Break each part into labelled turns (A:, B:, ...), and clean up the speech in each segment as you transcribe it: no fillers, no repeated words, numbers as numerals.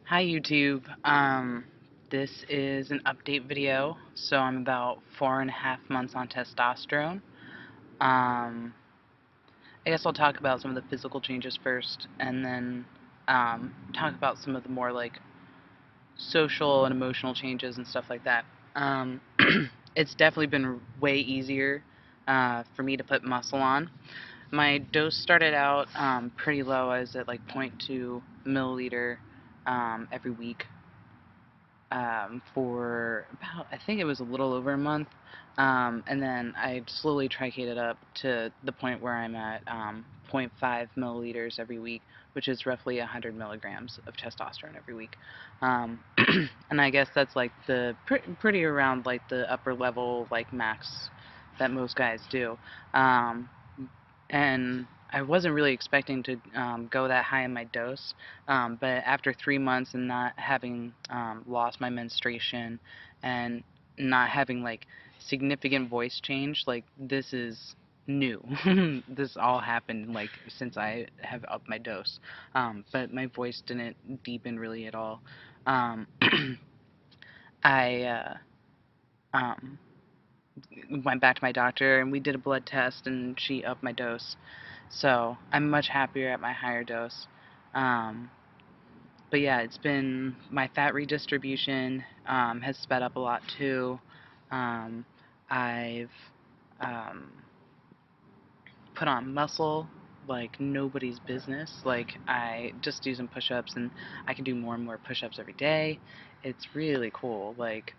A: Hi YouTube. This is an update video. So I'm about 4.5 months on testosterone. Um, I guess I'll talk about some of the physical changes first, and then talk about some of the more like social and emotional changes and stuff like that. Um, it's definitely been way easier for me to put muscle on. My dose started out pretty low. I was at like zero point 0.2 milliliter every week for about, I think it was a little over a month. And then I slowly tricated up to the point where I'm at zero point 0.5 milliliters every week, which is roughly 100 milligrams of testosterone every week. Um, and I guess that's like the pretty around like the upper level like max that most guys do. Um, and I wasn't really expecting to go that high in my dose, but after 3 months and not having lost my menstruation and not having like significant voice change, like this is new. This all happened like since I have upped my dose, but my voice didn't deepen really at all. Um, I um, went back to my doctor and we did a blood test and she upped my dose. So I'm much happier at my higher dose. Um, but yeah, it's been my fat redistribution has sped up a lot too. Um, I've um, put on muscle like nobody's business. Like I just do some push-ups and I can do more and more push-ups every day. It's really cool. Like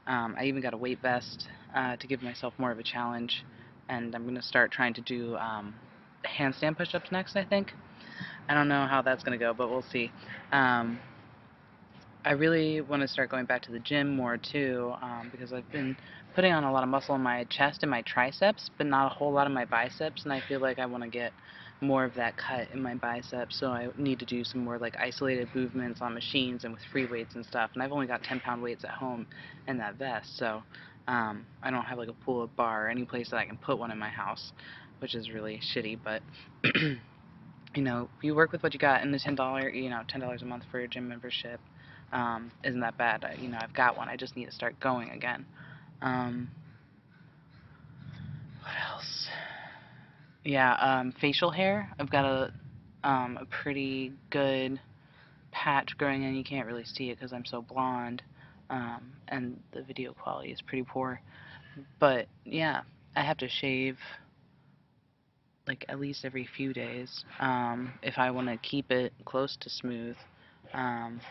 A: I even got a weight vest to give myself more of a challenge, and I'm going to start trying to do handstand push-ups next, I think. I don't know how that's going to go, but we'll see. Um, I really want to start going back to the gym more too, because I've been putting on a lot of muscle in my chest and my triceps, but not a whole lot of my biceps, and I feel like I want to get more of that cut in my biceps, so I need to do some more like isolated movements on machines and with free weights and stuff, and I've only got 10-pound weights at home in that vest, so I don't have like a pull-up bar or any place that I can put one in my house, which is really shitty, but you know, you work with what you got, and the $10 a month for your gym membership isn't that bad. I've got one. I just need to start going again. Um, what else? Yeah, facial hair. I've got a pretty good patch growing in. You can't really see it because I'm so blonde, and the video quality is pretty poor. But yeah, I have to shave like at least every few days if I want to keep it close to smooth. Um,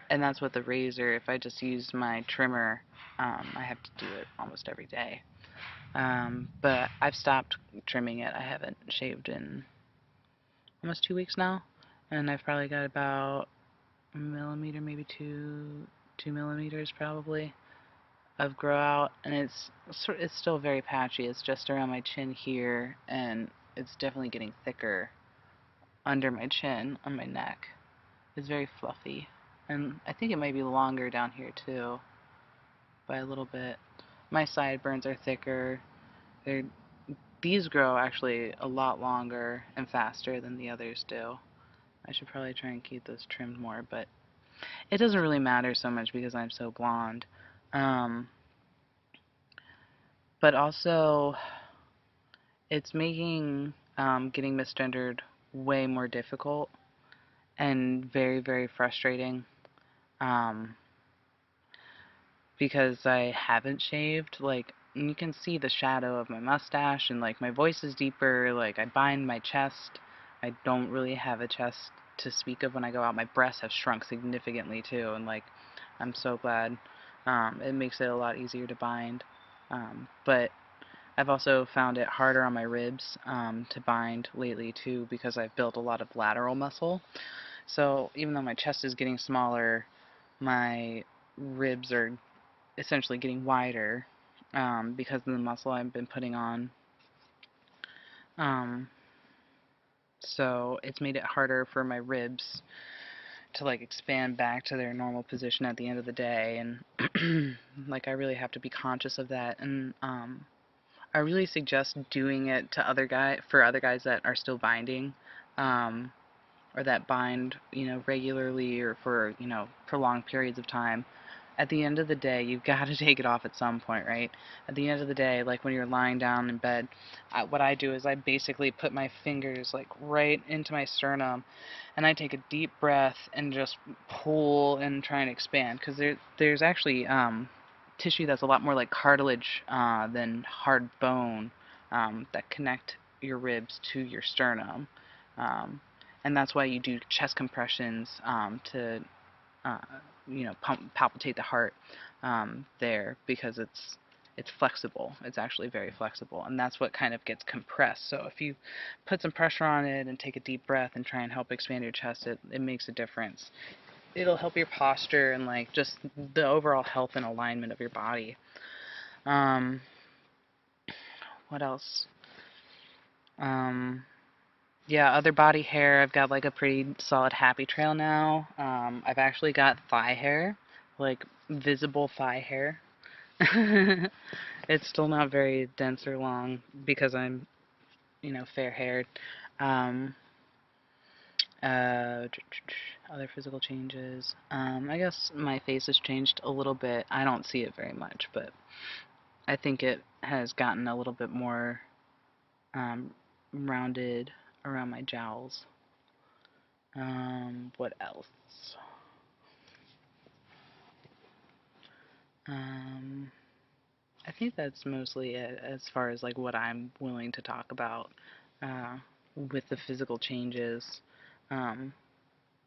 A: and that's with the razor. If I just use my trimmer, I have to do it almost every day. But I've stopped trimming it. I haven't shaved in almost 2 weeks now, and I've probably got about a millimeter, maybe 2 millimeters probably of grow out, and it's still very patchy. It's just around my chin here, and it's definitely getting thicker under my chin on my neck. It's very fluffy, and I think it might be longer down here too by a little bit. My sideburns are thicker. They're, these grow actually a lot longer and faster than the others do. I should probably try and keep those trimmed more, but it doesn't really matter so much because I'm so blonde. Um, but also, it's making getting misgendered way more difficult and very, very frustrating. Um, because I haven't shaved, like, you can see the shadow of my mustache, and like my voice is deeper, like I bind my chest. I don't really have a chest to speak of when I go out. My breasts have shrunk significantly too, and like I'm so glad. It makes it a lot easier to bind. But I've also found it harder on my ribs to bind lately too, because I've built a lot of lateral muscle. So even though my chest is getting smaller, my ribs are essentially getting wider because of the muscle I've been putting on. Um, so it's made it harder for my ribs to like expand back to their normal position at the end of the day, and like I really have to be conscious of that. And I really suggest doing it to other guys that are still binding. Um, or that bind, regularly or for, prolonged periods of time, at the end of the day, you've got to take it off at some point, right? At the end of the day, like when you're lying down in bed, what I do is I basically put my fingers like right into my sternum, and I take a deep breath and just pull and try and expand, because there's actually tissue that's a lot more like cartilage than hard bone that connect your ribs to your sternum. Um, and that's why you do chest compressions to uh, palpitate the heart there, because it's flexible. It's actually very flexible, and that's what kind of gets compressed. So if you put some pressure on it and take a deep breath and try and help expand your chest, it makes a difference. It'll help your posture and like just the overall health and alignment of your body. Um, what else? Um, yeah, other body hair. I've got like a pretty solid happy trail now. I've actually got thigh hair, like visible thigh hair. It's still not very dense or long because I'm, fair haired. Um, uh, other physical changes. I guess my face has changed a little bit. I don't see it very much, but I think it has gotten a little bit more um, rounded around my jowls. What else? Um, I think that's mostly it as far as like what I'm willing to talk about uh, with the physical changes. Um,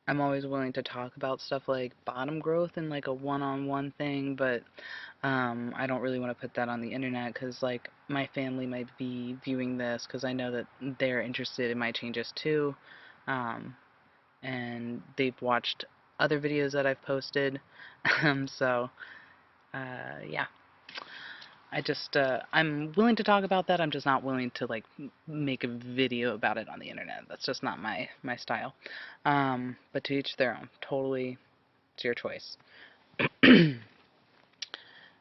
A: I'm always willing to talk about stuff like bottom growth and like a one-on-one thing, but I don't really want to put that on the internet because like my family might be viewing this because I know that they're interested in my changes too, um, and they've watched other videos that I've posted. So yeah. I'm willing to talk about that. I'm just not willing to like make a video about it on the internet. That's just not my style. But to each their own. Totally, it's your choice.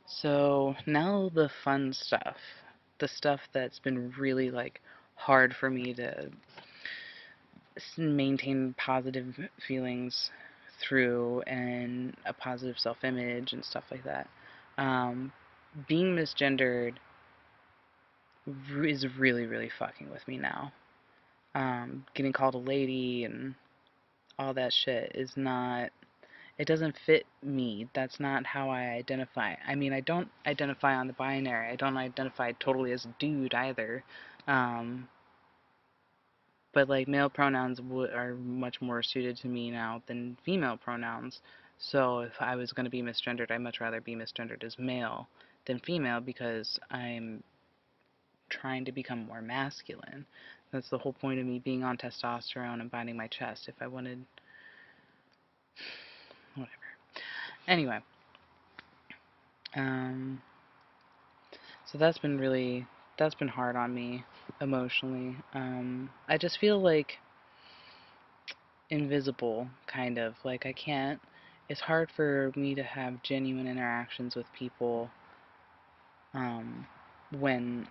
A: So now the fun stuff, the stuff that's been really like hard for me to maintain positive feelings through and a positive self-image and stuff like that. Um, Being misgendered is really, really fucking with me now. Getting called a lady and all that shit is not, it doesn't fit me. That's not how I identify. I mean, I don't identify on the binary. I don't identify totally as a dude either. Um, but like male pronouns are much more suited to me now than female pronouns. So if I was going to be misgendered, I'd much rather be misgendered as male than female because I'm trying to become more masculine. That's the whole point of me being on testosterone and binding my chest. If I wanted, whatever. Anyway, um, so that's been hard on me emotionally. I just feel like invisible, kind of like I can't. It's hard for me to have genuine interactions with people um, when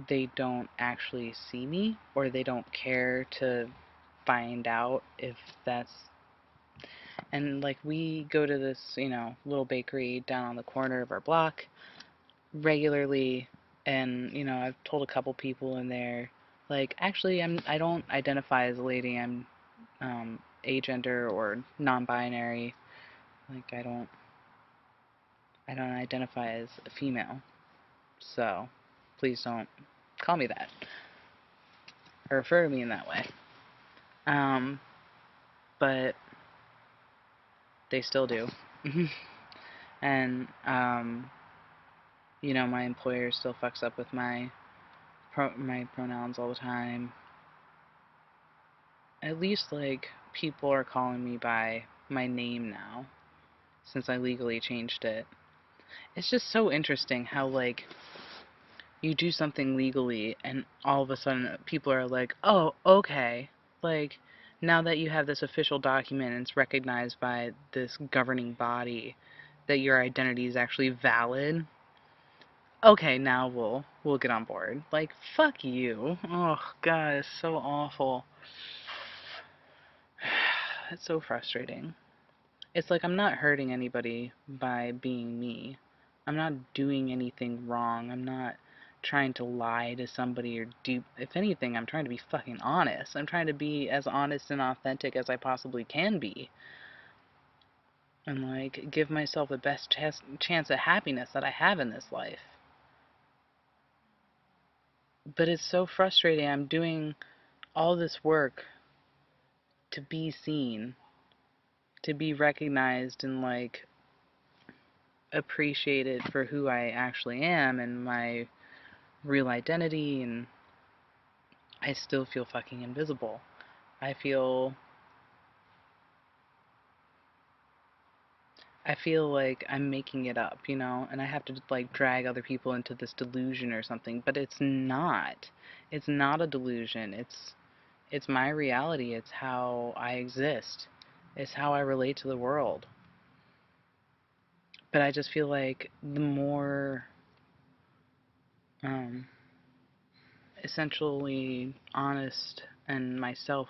A: they don't actually see me or they don't care to find out if that's. And like we go to this, little bakery down on the corner of our block regularly, and I've told a couple people in there, like actually I don't identify as a lady. I'm agender or non-binary. Like I don't identify as a female. So please don't call me that or refer to me in that way. Um, but they still do. And my employer still fucks up with my pronouns all the time. At least like people are calling me by my name now since I legally changed it. It's just so interesting how like you do something legally and all of a sudden people are like, "Oh, okay." Like now that you have this official document and it's recognized by this governing body that your identity is actually valid, okay, now we'll get on board. Like, fuck you. Oh god, it's so awful. it's so frustrating. It's like I'm not hurting anybody by being me. I'm not doing anything wrong. I'm not trying to lie to somebody or do. If anything, I'm trying to be fucking honest. I'm trying to be as honest and authentic as I possibly can be. And, like, give myself the best chance at happiness that I have in this life. But it's so frustrating. I'm doing all this work to be seen, to be recognized and, like, appreciated for who I actually am and my real identity, and I still feel fucking invisible. I feel I feel like I'm making it up, and I have to like drag other people into this delusion or something, but it's not. It's not a delusion. It's my reality. It's how I exist. It's how I relate to the world. But I just feel like the more um, essentially honest and myself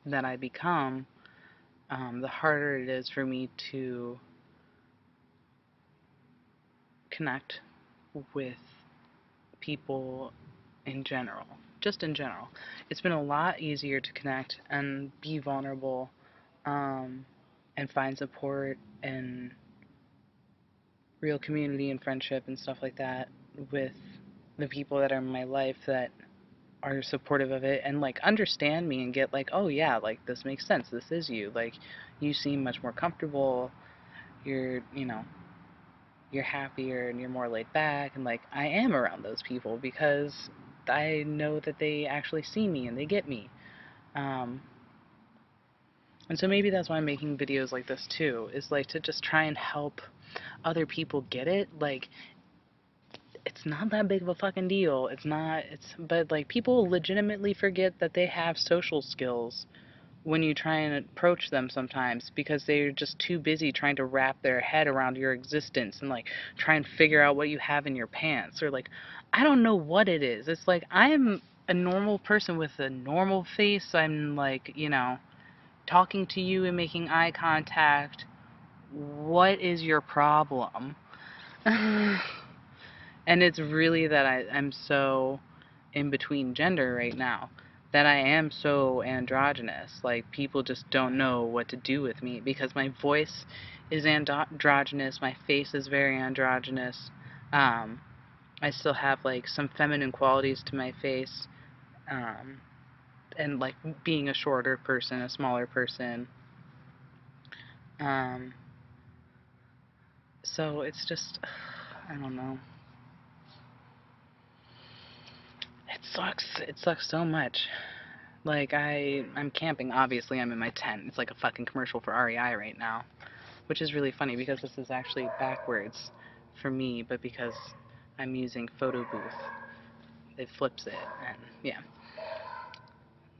A: that I become, the harder it is for me to connect with people in general. Just in general. It's been a lot easier to connect and be vulnerable, um, and find support and real community and friendship and stuff like that with the people that are in my life that are supportive of it and like understand me and get like, oh yeah, like this makes sense. This is you. Like you seem much more comfortable. You're happier and you're more laid back, and like I am around those people because I know that they actually see me and they get me. Um, and so maybe that's why I'm making videos like this too, is like to just try and help other people get it. Like it's not that big of a fucking deal. But like people legitimately forget that they have social skills when you try and approach them sometimes because they're just too busy trying to wrap their head around your existence and like try and figure out what you have in your pants or like I don't know what it is. It's like I'm a normal person with a normal face. I'm like, talking to you and making eye contact. What is your problem? And it's really that I'm so in between gender right now. That I am so androgynous. Like, people just don't know what to do with me because my voice is androgynous, my face is very androgynous. Um, I still have, like, some feminine qualities to my face. Um, and, like, being a shorter person, a smaller person. Um, so it's just, I don't know. It sucks. It sucks so much. Like, I'm camping. Obviously, I'm in my tent. It's like a fucking commercial for REI right now, which is really funny because this is actually backwards for me, but because I'm using photo booth, it flips it, and yeah,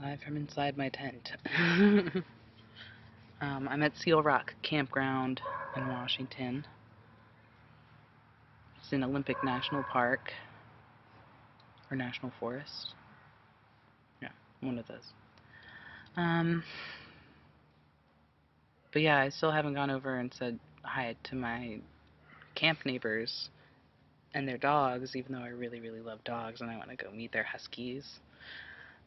A: live from inside my tent. I'm at Seal Rock Campground in Washington. It's in Olympic National Park or National Forest. Yeah, one of those. Um, but yeah, I still haven't gone over and said hi to my camp neighbors and their dogs, even though I really, really love dogs and I want to go meet their huskies.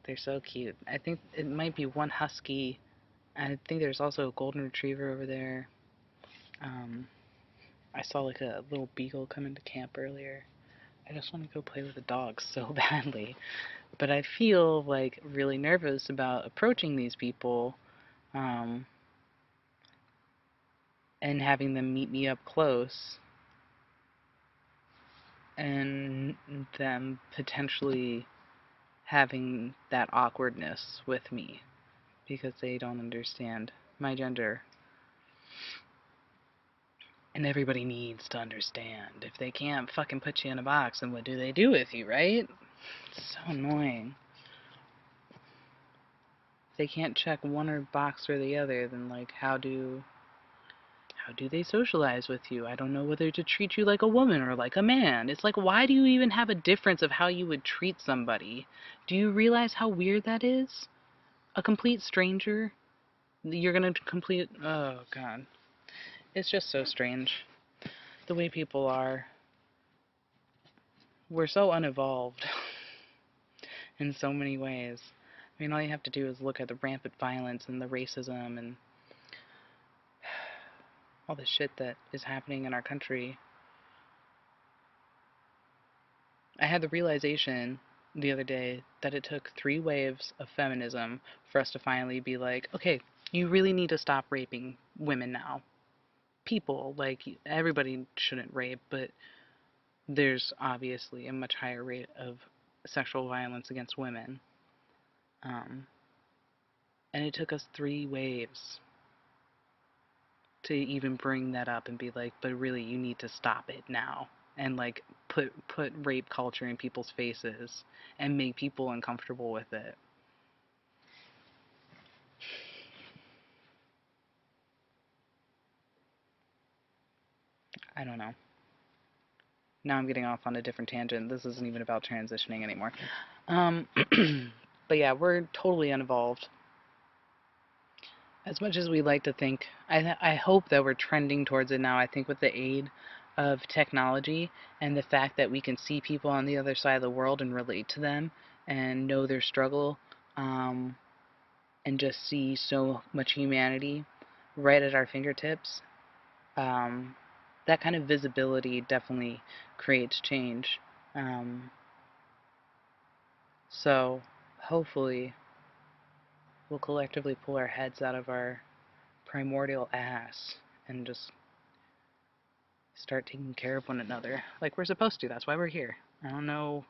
A: They're so cute. I think it might be one husky. I think there's also a golden retriever over there. Um, I saw like a little beagle come into camp earlier. I just want to go play with the dogs so badly. But I feel like really nervous about approaching these people, um, and having them meet me up close and them potentially having that awkwardness with me because they don't understand my gender. And everybody needs to understand. If they can't fucking put you in a box, then what do they do with you, right? It's so annoying. If they can't check one or box or the other, then like how do they socialize with you? I don't know whether to treat you like a woman or like a man. It's like, why do you even have a difference of how you would treat somebody? Do you realize how weird that is? A complete stranger? You're gonna complete. Oh God, it's just so strange the way people are. We're so unevolved in so many ways. I mean, all you have to do is look at the rampant violence and the racism and all the shit that is happening in our country. I had the realization the other day that it took 3 waves of feminism for us to finally be like, okay, you really need to stop raping women now. People, like, everybody shouldn't rape, but there's obviously a much higher rate of sexual violence against women. Um, and it took us 3 waves to even bring that up and be like, but really, you need to stop it now. And like put rape culture in people's faces and make people uncomfortable with it. I don't know. Now I'm getting off on a different tangent. This isn't even about transitioning anymore. Um, but yeah, we're totally uninvolved. As much as we like to think, I hope that we're trending towards it now. I think with the aid of technology and the fact that we can see people on the other side of the world and relate to them and know their struggle, um, and just see so much humanity right at our fingertips, um, that kind of visibility definitely creates change. Um, so hopefully we'll collectively pull our heads out of our primordial ass and just start taking care of one another like we're supposed to. That's why we're here. I don't know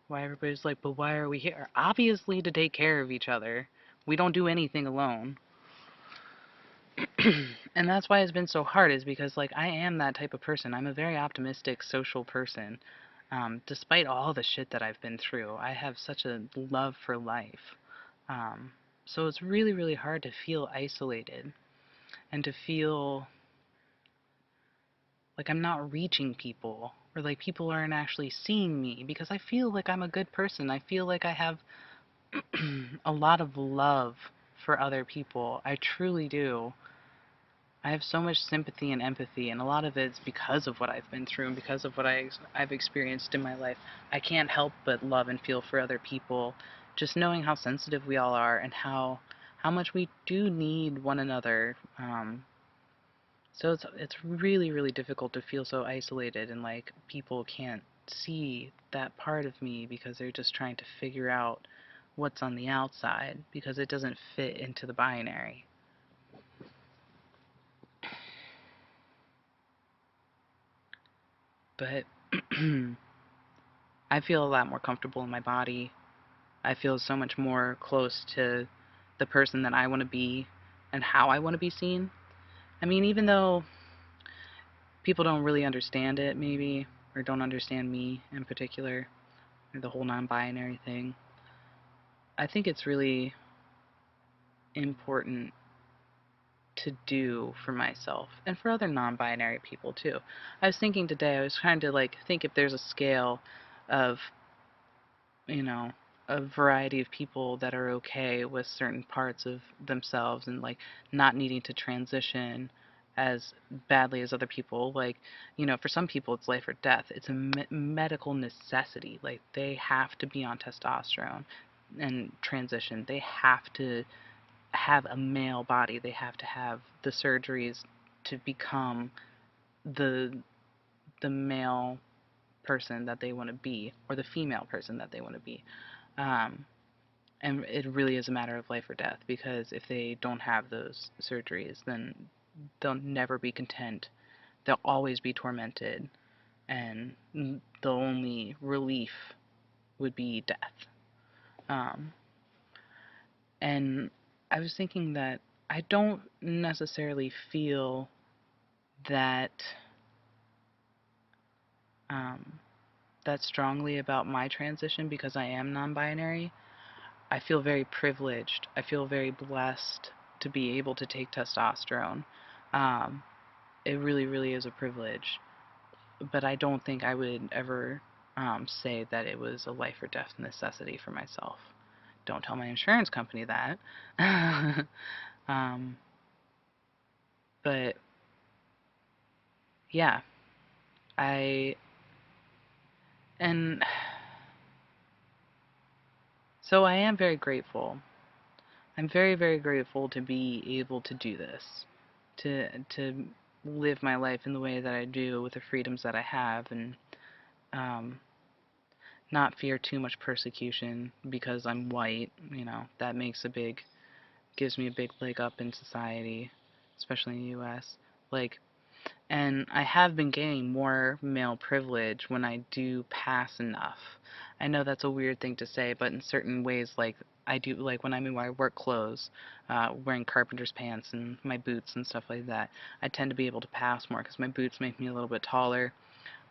A: why everybody's like, but why are we here? Obviously, to take care of each other. We don't do anything alone. And that's why it's been so hard, is because, like, I am that type of person. I'm a very optimistic, social person. Despite all the shit that I've been through, I have such a love for life. Um, so it's really, really hard to feel isolated and to feel like I'm not reaching people, or like people aren't actually seeing me, because I feel like I'm a good person. I feel like I have a lot of love for other people. I truly do. I have so much sympathy and empathy, and a lot of it's because of what I've been through and because of what I've experienced in my life. I can't help but love and feel for other people, just knowing how sensitive we all are and how much we do need one another. So it's really, really difficult to feel so isolated, and like people can't see that part of me because they're just trying to figure out what's on the outside because it doesn't fit into the binary. But I feel a lot more comfortable in my body. I feel so much more close to the person that I want to be and how I want to be seen. I mean, even though people don't really understand it, maybe, or don't understand me in particular, or the whole non binary thing, I think it's really important to do for myself and for other non binary people too. I was thinking today, I was trying to like think if there's a scale of, you know, a variety of people that are okay with certain parts of themselves and like not needing to transition as badly as other people. Like, for some people it's life or death. It's a medical necessity. Like, they have to be on testosterone and transition. They have to have a male body. They have to have the surgeries to become the the male person that they want to be, or the female person that they want to be. Um, and it really is a matter of life or death, because if they don't have those surgeries, then they'll never be content. They'll always be tormented, and the only relief would be death. Um, and I was thinking that I don't necessarily feel that um, that strongly about my transition because I am non-binary. I feel very privileged. I feel very blessed to be able to take testosterone. Um, it really, really is a privilege. But I don't think I would ever say that it was a life or death necessity for myself. Don't tell my insurance company that. Um, but yeah, I and so I am very grateful. I'm very, very grateful to be able to do this, to live my life in the way that I do with the freedoms that I have, and um, not fear too much persecution because I'm white. That gives me a big leg up in society, especially in the U.S. Like, and I have been gaining more male privilege when I do pass enough. I know that's a weird thing to say, but in certain ways, like I do, like when I'm in my work clothes, wearing carpenter's pants and my boots and stuff like that, I tend to be able to pass more because my boots make me a little bit taller.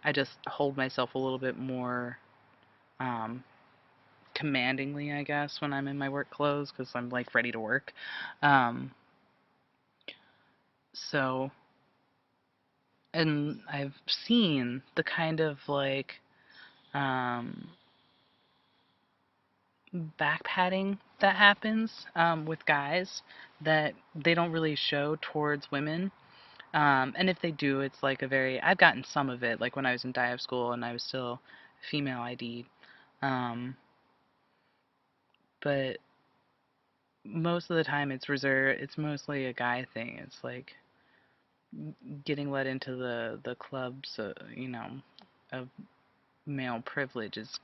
A: I just hold myself a little bit more um, commandingly, I guess, when I'm in my work clothes because I'm like ready to work. Um, so, and I've seen the kind of like um, back patting that happens with guys that they don't really show towards women. And if they do, it's like I've gotten some of it, like when I was in dive school and I was still female ID. Um, but most of the time it's reserved, it's mostly a guy thing. It's like getting let into the clubs, of male privilege is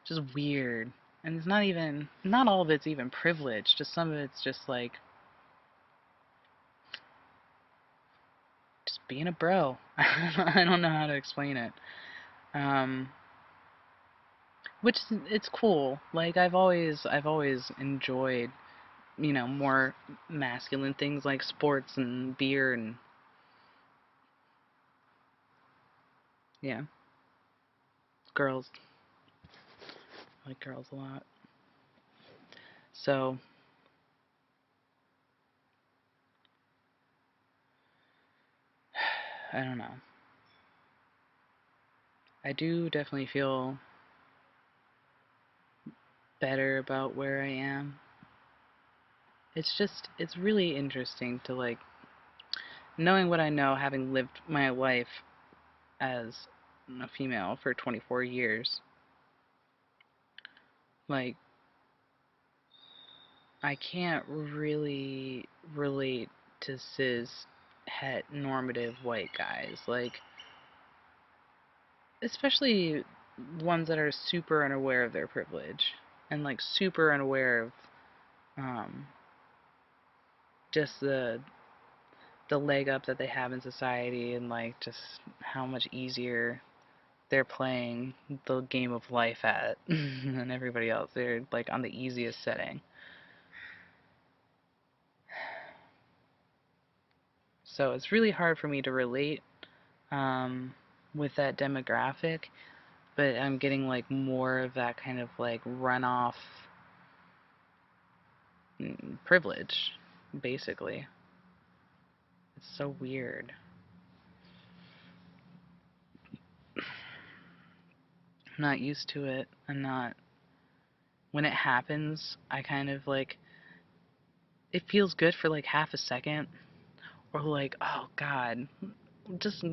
A: just weird. And it's not all of it's even privilege, just some of it's just like just being a bro. I don't know how to explain it. Um, which it's cool. Like I've always enjoyed, more masculine things like sports and beer and yeah, girls. I like girls a lot. So, I don't know. I do definitely feel better about where I am. It's really interesting to like knowing what I know, having lived my life as a female for 24 years. Like, I can't really relate to cis het normative white guys. Like, especially ones that are super unaware of their privilege and like super unaware of um, just the leg up that they have in society and like just how much easier they're playing the game of life at than everybody else. They're like on the easiest setting. So it's really hard for me to relate um, with that demographic, but I'm getting like more of that kind of like runoff privilege, basically. It's so weird. I'm not used to it. I'm not. When it happens, I kind of like. It feels good for like half a second, or like, oh God, just.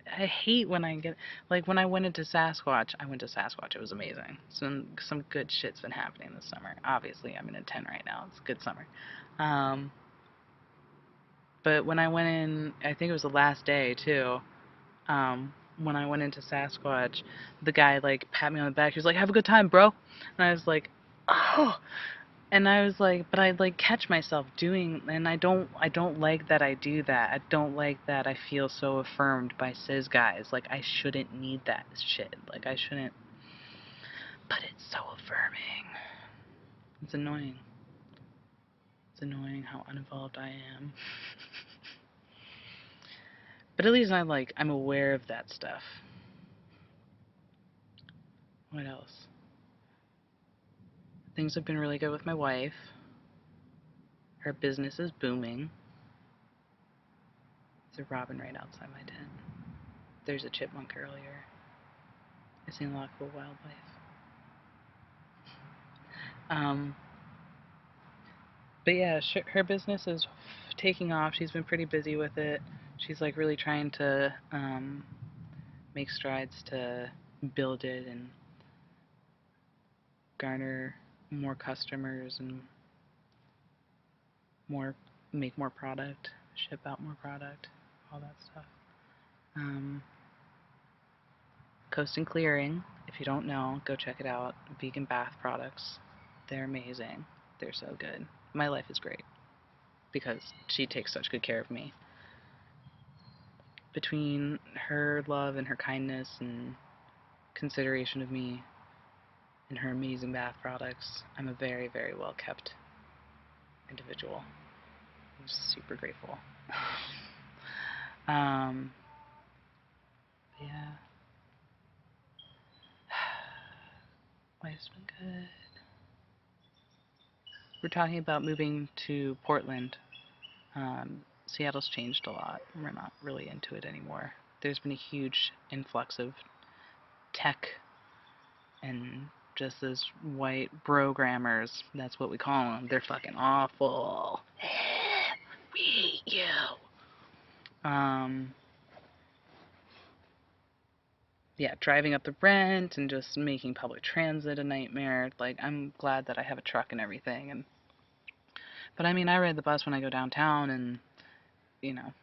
A: I hate when I get like when I went into Sasquatch. I went to Sasquatch. It was amazing. Some good shit's been happening this summer. Obviously, I'm in a 10 right now. It's a good summer. Um, but when I went in, I think it was the last day too. When I went into Sasquatch, the guy like pat me on the back. He was like, "Have a good time, bro." And I was like, "Oh." And I was like, but I like catch myself doing, and I don't like that I do that. I don't like that I feel so affirmed by cis guys. Like I shouldn't need that shit. Like I shouldn't. But it's so affirming. It's annoying. It's annoying how uninvolved I am. But at least I'm aware of that stuff. What else? Things have been really good with my wife. Her business is booming. There's a robin right outside my tent. There's a chipmunk earlier. I've seen a lot of cool wildlife. Um, But yeah, her business is taking off. She's been pretty busy with it. She's like really trying to make strides to build it and garner more customers and more make more product, ship out more product, all that stuff. Um, Coast and Clearing, if you don't know, go check it out. Vegan bath products. They're amazing. They're so good. My life is great because she takes such good care of me. Between her love and her kindness and consideration of me and her amazing bath products, I'm a very, very well kept individual. I'm super grateful. um, yeah. Life's been good. We're talking about moving to Portland. Seattle's changed a lot. We're not really into it anymore. There's been a huge influx of tech and just those white programmers. That's what we call them. They're fucking awful. We hate you. Um, yeah, driving up the rent and just making public transit a nightmare. Like, I'm glad that I have a truck and everything. But I mean, I ride the bus when I go downtown and, you know,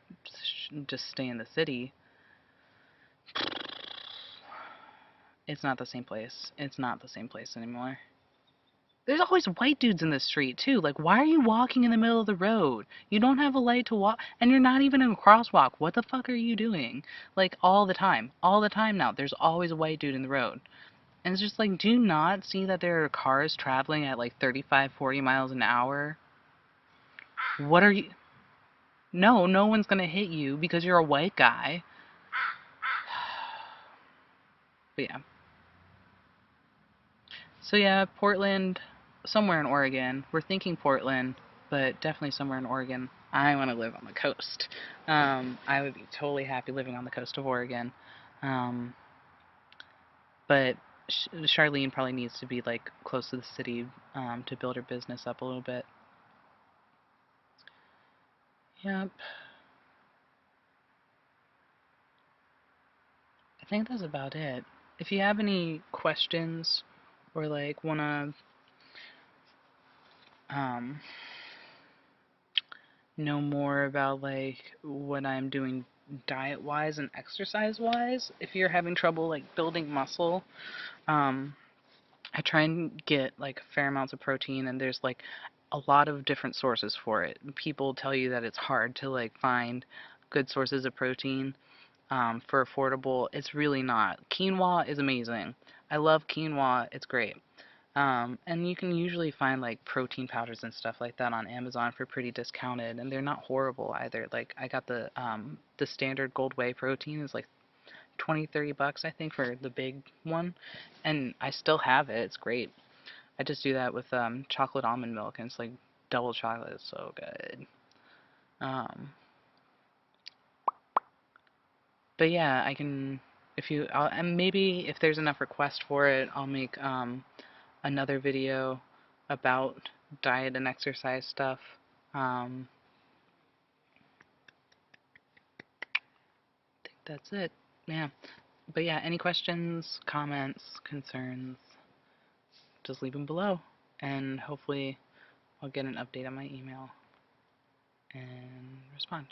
A: just stay in the city. It's not the same place. It's not the same place anymore. There's always white dudes in the street, too. Like, why are you walking in the middle of the road? You don't have a light to walk, and you're not even in a crosswalk. What the fuck are you doing? Like, all the time. All the time now. There's always a white dude in the road. And it's just like, do you not see that there are cars traveling at like 35, 40 miles an hour? What are you... No, no one's gonna hit you because you're a white guy. But yeah. So yeah, Portland, somewhere in Oregon. We're thinking Portland, but definitely somewhere in Oregon. I want to live on the coast. I would be totally happy living on the coast of Oregon. Um, but Charlene probably needs to be like close to the city to build her business up a little bit. Yep. I think that's about it. If you have any questions or like wanna um, know more about like what I'm doing diet wise and exercise wise, if you're having trouble like building muscle, um, I try and get like fair amounts of protein, and there's like a lot of different sources for it. People tell you that it's hard to like find good sources of protein for affordable. It's really not. Quinoa is amazing. I love quinoa. It's great. And you can usually find like protein powders and stuff like that on Amazon for pretty discounted, and they're not horrible either. Like I got the standard gold whey protein is like 20-30 bucks I think for the big one, and I still have it. It's great. I just do that with chocolate almond milk, and it's like double chocolate. It's so good. Um, but yeah, I can if you and maybe if there's enough request for it, I'll make another video about diet and exercise stuff. Um, I think that's it. Yeah. But yeah, any questions, comments, concerns, just leave them below. And hopefully I'll get an update on my email and respond.